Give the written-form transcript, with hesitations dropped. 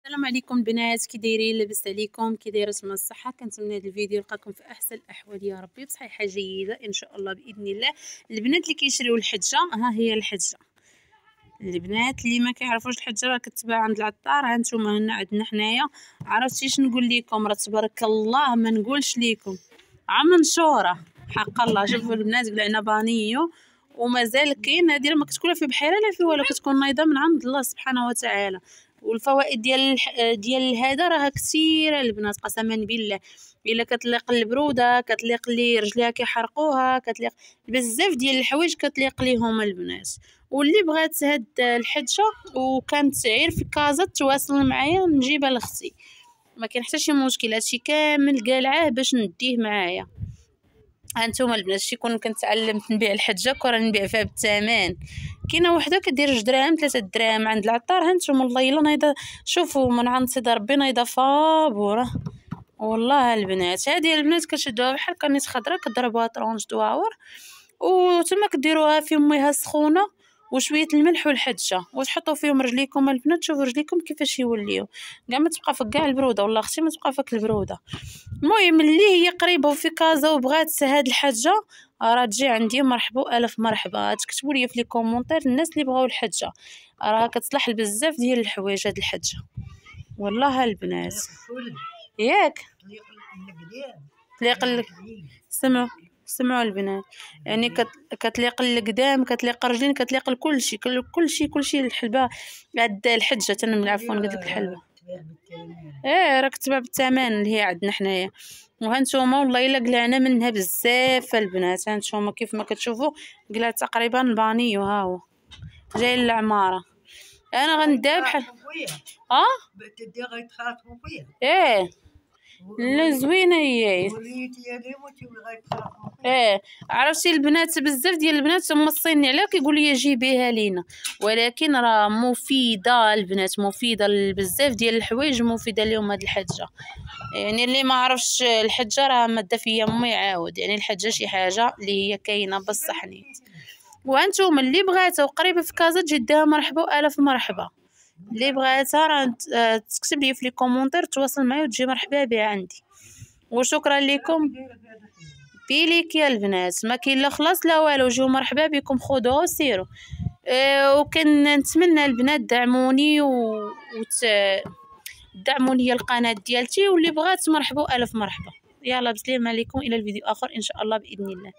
السلام عليكم البنات، كي دايرين؟ لاباس عليكم؟ كي دايره؟ نتمنى الصحه. كنتمنى هذا الفيديو يلقاكم في احسن الاحوال يا ربي، بصحه جيده ان شاء الله باذن الله. البنات اللي كيشريو الحجه، ها هي الحجه. البنات اللي ما كيعرفوش الحجه راه كتباع عند العطار. ها نتوما هنا عندنا حنايا. عرفتيش نقول لكم؟ راه تبارك الله ما نقولش لكم، منشوره حق الله. شوفوا البنات قلعنا بانيو ومازال كاين. هذه ما كتكون في بحيره لا في والو، كتكون نايضه من عند الله سبحانه وتعالى. والفوائد ديال هذا راه كثيره البنات قسما بالله. الا كتليق البروده، كتليق لي رجليها كيحرقوها، كتليق بزاف ديال الحوايج كتليق ليهم البنات. واللي بغات هاد الحجه وكانت عير في كازا تواصل معايا نجيبها لاختي، ما كاين حتى شي مشكل. هادشي كامل قالعاه باش نديه معايا. هانتوما البنات شي كنت تعلمت نبيع الحجه وراني نبيع فيها بالثمن. كاينه وحده كدير 2 دراهم 3 دراهم عند العطار. هانتوما والله الا نايضه. شوفوا من عند سيدي ربي نايضه فابوره والله البنات. هذه البنات كتشدوها بحال كانيت خضراء، كضربوها طرونج دواور وتما كديروها في ميها سخونه وشويه الملح والحجه وتحطوا فيهم رجليكم البنات. شوفوا رجليكم كيفاش يوليو، كاع ما تبقى فيك كاع البروده. والله اختي ما تبقى فيك البروده. المهم اللي هي قريبه وفي كازا وبغات هاد الحجه راه تجي عندي. مرحبا الف مرحبا. تكتبوا لي في لي كومونتير الناس اللي بغاو الحجه، راه كتصلح لبزاف ديال الحوايج هاد الحجه والله البنات. ياك تليق سمعوا البنات، يعني كتليق القدام، كتليق الرجلين، كتليق كلشي الحلبه. هاد الحجه تنم عفوا قلت لك الحلبه. راه كتباع بالثمن اللي هي عندنا حنايا. وهانتوما والله الا قلعنا منها بزاف البنات. هانتوما كيف ما كتشوفوا قلع تقريبا بانيو. ها هو جاي للعماره. انا غندير بحال تدي غيتخاطبوا فيها. لا زوينه هي. عرفتي البنات بزاف ديال البنات موصيني عليها كيقول لي جيبيها لينا، ولكن راه مفيده البنات، مفيده بزاف ديال الحوايج، مفيده لهم هاد الحجه. يعني اللي ما عرفش الحجه راه ماده فيا ما يعاود. يعني الحجه شي حاجه اللي هي كاينه بصح نيت. وانتم اللي بغاتها وقريبه في كازا تجي ديها مرحبا الف مرحبا. اللي بغاتها راه تكتب لي في لي كومونتير تواصل معايا وتجي مرحبا بها عندي. وشكرا لكم بيليك يا البنات. ما كاين لا خلاص لا والو، جيو مرحبا بكم خذوها وسيروا. وكنتمنى البنات دعموني دعموا لي القناه ديالتي، واللي بغات مرحبا الف مرحبا. يلا بسلام عليكم، الى الفيديو اخر ان شاء الله باذن الله.